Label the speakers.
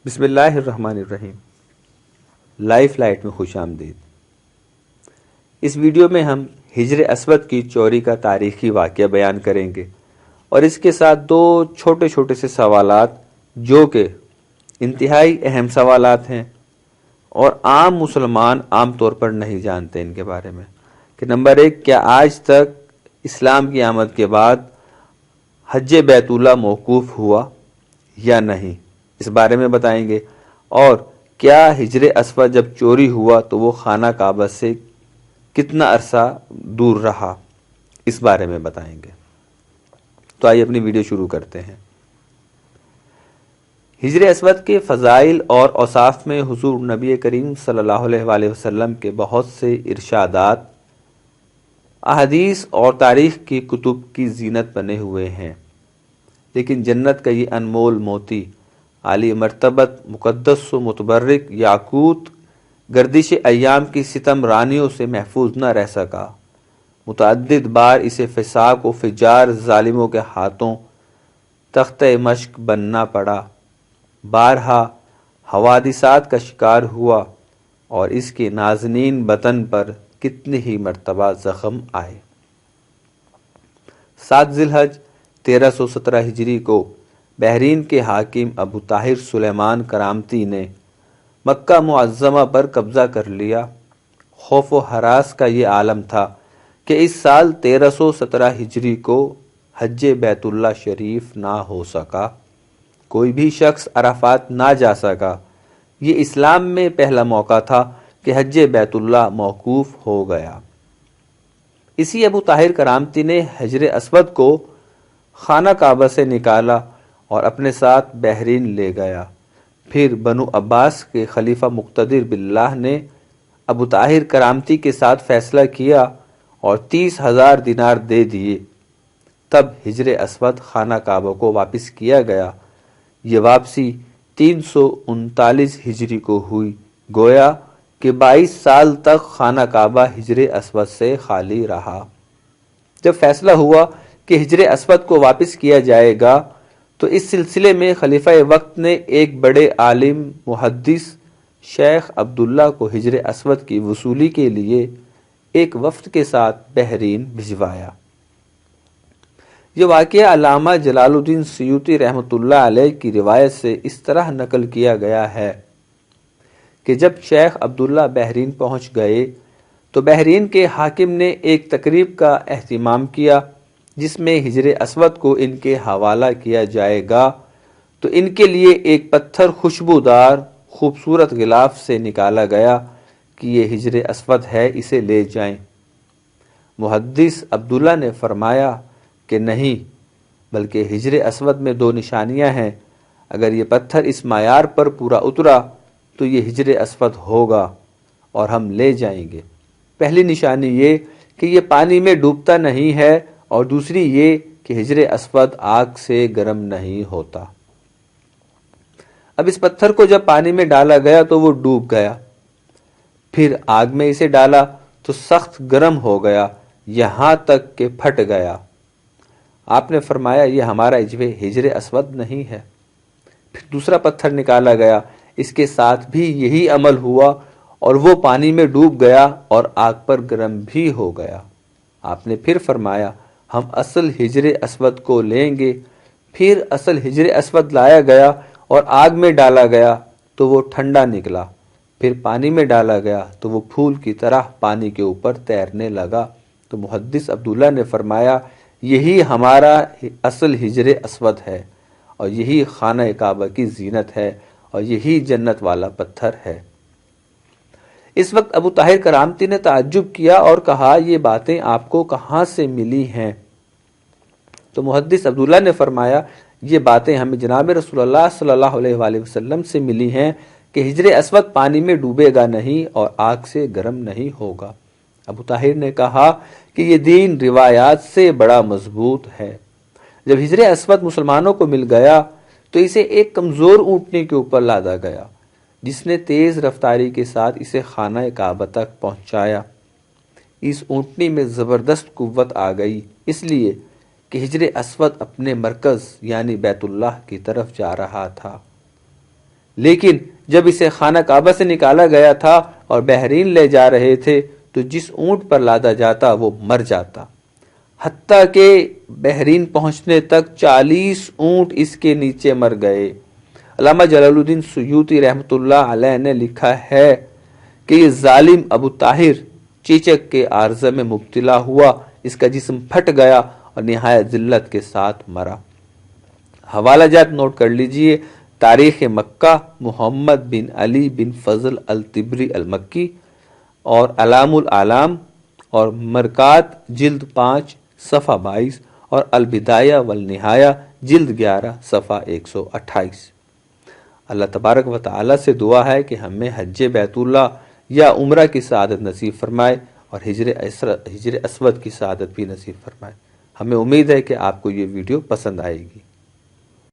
Speaker 1: بسم اللہ الرحمن الرحیم۔ لائف لائٹ میں خوش آمدید۔ اس ویڈیو میں ہم ہجر اسود کی چوری کا تاریخی واقعہ بیان کریں گے اور اس کے ساتھ دو چھوٹے چھوٹے سے سوالات جو کہ انتہائی اہم سوالات ہیں اور عام مسلمان عام طور پر نہیں جانتے ان کے بارے میں کہ نمبر ایک، کیا آج تک اسلام کی آمد کے بعد حج بیت اللہ موقوف ہوا یا نہیں، اس بارے میں بتائیں گے، اور کیا ہجر اسود جب چوری ہوا تو وہ خانہ کعبہ سے کتنا عرصہ دور رہا، اس بارے میں بتائیں گے۔ تو آئیے اپنی ویڈیو شروع کرتے ہیں۔ ہجر اسود کے فضائل اور اوصاف میں حضور نبی کریم صلی اللہ علیہ وآلہ وسلم کے بہت سے ارشادات احادیث اور تاریخ کی کتب کی زینت بنے ہوئے ہیں، لیکن جنت کا یہ انمول موتی عالی مرتبت مقدس و متبرک یاقوت گردش ایام کی ستم رانیوں سے محفوظ نہ رہ سکا۔ متعدد بار اسے فساق و فجار ظالموں کے ہاتھوں تختہ مشق بننا پڑا، بارہا حوادثات کا شکار ہوا اور اس کے نازنین بدن پر کتنی ہی مرتبہ زخم آئے۔ 7 ذی الحج 1317 ہجری کو بحرین کے حاکم ابو طاہر سلیمان کرامتی نے مکہ معظمہ پر قبضہ کر لیا۔ خوف و ہراس کا یہ عالم تھا کہ اس سال 1317 ہجری کو حج بیت اللہ شریف نہ ہو سکا، کوئی بھی شخص عرفات نہ جا سکا۔ یہ اسلام میں پہلا موقع تھا کہ حج بیت اللہ موقوف ہو گیا۔ اسی ابو طاہر کرامتی نے حجر اسود کو خانہ کعبہ سے نکالا اور اپنے ساتھ بحرین لے گیا۔ پھر بنو عباس کے خلیفہ مقتدر باللہ نے ابو طاہر کرامتی کے ساتھ فیصلہ کیا اور 30,000 دینار دے دیے۔ تب ہجر اسود خانہ کعبہ کو واپس کیا گیا۔ یہ واپسی 339 ہجری کو ہوئی، گویا کہ 22 سال تک خانہ کعبہ ہجر اسود سے خالی رہا۔ جب فیصلہ ہوا کہ ہجر اسود کو واپس کیا جائے گا تو اس سلسلے میں خلیفہ وقت نے ایک بڑے عالم محدث شیخ عبداللہ کو ہجر اسود کی وصولی کے لیے ایک وفد کے ساتھ بحرین بھجوایا۔ یہ واقعہ علامہ جلال الدین سیوطی رحمۃ اللہ علیہ کی روایت سے اس طرح نقل کیا گیا ہے کہ جب شیخ عبداللہ بحرین پہنچ گئے تو بحرین کے حاکم نے ایک تقریب کا اہتمام کیا جس میں ہجر اسود کو ان کے حوالہ کیا جائے گا، تو ان کے لیے ایک پتھر خوشبودار خوبصورت غلاف سے نکالا گیا کہ یہ ہجر اسود ہے، اسے لے جائیں۔ محدث عبداللہ نے فرمایا کہ نہیں، بلکہ ہجر اسود میں 2 نشانیاں ہیں، اگر یہ پتھر اس معیار پر پورا اترا تو یہ ہجر اسود ہوگا اور ہم لے جائیں گے۔ پہلی نشانی یہ کہ یہ پانی میں ڈوبتا نہیں ہے، اور دوسری یہ کہ ہجر اسود آگ سے گرم نہیں ہوتا۔ اب اس پتھر کو جب پانی میں ڈالا گیا تو وہ ڈوب گیا، پھر آگ میں اسے ڈالا تو سخت گرم ہو گیا، یہاں تک کہ پھٹ گیا۔ آپ نے فرمایا یہ ہمارا ہجر اسود نہیں ہے۔ پھر دوسرا پتھر نکالا گیا، اس کے ساتھ بھی یہی عمل ہوا اور وہ پانی میں ڈوب گیا اور آگ پر گرم بھی ہو گیا۔ آپ نے پھر فرمایا ہم اصل ہجر اسود کو لیں گے۔ پھر اصل ہجر اسود لایا گیا اور آگ میں ڈالا گیا تو وہ ٹھنڈا نکلا، پھر پانی میں ڈالا گیا تو وہ پھول کی طرح پانی کے اوپر تیرنے لگا۔ تو محدث عبداللہ نے فرمایا یہی ہمارا اصل ہجر اسود ہے اور یہی خانہ کعبہ کی زینت ہے اور یہی جنت والا پتھر ہے۔ اس وقت ابو طاہر کرامتی نے تعجب کیا اور کہا یہ باتیں آپ کو کہاں سے ملی ہیں؟ تو محدث عبداللہ نے فرمایا یہ باتیں ہمیں جناب رسول اللہ صلی اللہ علیہ وآلہ وسلم سے ملی ہیں کہ ہجر اسود پانی میں ڈوبے گا نہیں اور آگ سے گرم نہیں ہوگا۔ ابو طاہر نے کہا کہ یہ دین روایات سے بڑا مضبوط ہے۔ جب ہجر اسود مسلمانوں کو مل گیا تو اسے ایک کمزور اونٹنی کے اوپر لادا گیا جس نے تیز رفتاری کے ساتھ اسے خانہ کعبہ تک پہنچایا۔ اس اونٹنی میں زبردست قوت آ گئی، اس لیے کہ ہجر اسود اپنے مرکز یعنی بیت اللہ کی طرف جا رہا تھا۔ لیکن جب اسے خانہ کعبہ سے نکالا گیا تھا اور بحرین لے جا رہے تھے تو جس اونٹ پر لادا جاتا وہ مر جاتا، حتیٰ کہ بحرین پہنچنے تک 40 اونٹ اس کے نیچے مر گئے۔ علامہ جلال الدین سیوطی رحمۃ اللہ علیہ نے لکھا ہے کہ یہ ظالم ابو طاہر چیچک کے عارضہ میں مبتلا ہوا، اس کا جسم پھٹ گیا اور نہایت ذلت کے ساتھ مرا۔ حوالہ جات نوٹ کر لیجئے: تاریخ مکہ، محمد بن علی بن فضل الطبری المکی، اور علام الاعلام اور مرکات جلد 5 صفحہ 22، اور البدایہ والنہایہ جلد 11 صفحہ 128۔ اللہ تبارک و تعالی سے دعا ہے کہ ہمیں حج بیت اللہ یا عمرہ کی سعادت نصیب فرمائے اور ہجر اسود کی سعادت بھی نصیب فرمائے۔ ہمیں امید ہے کہ آپ کو یہ ویڈیو پسند آئے گی۔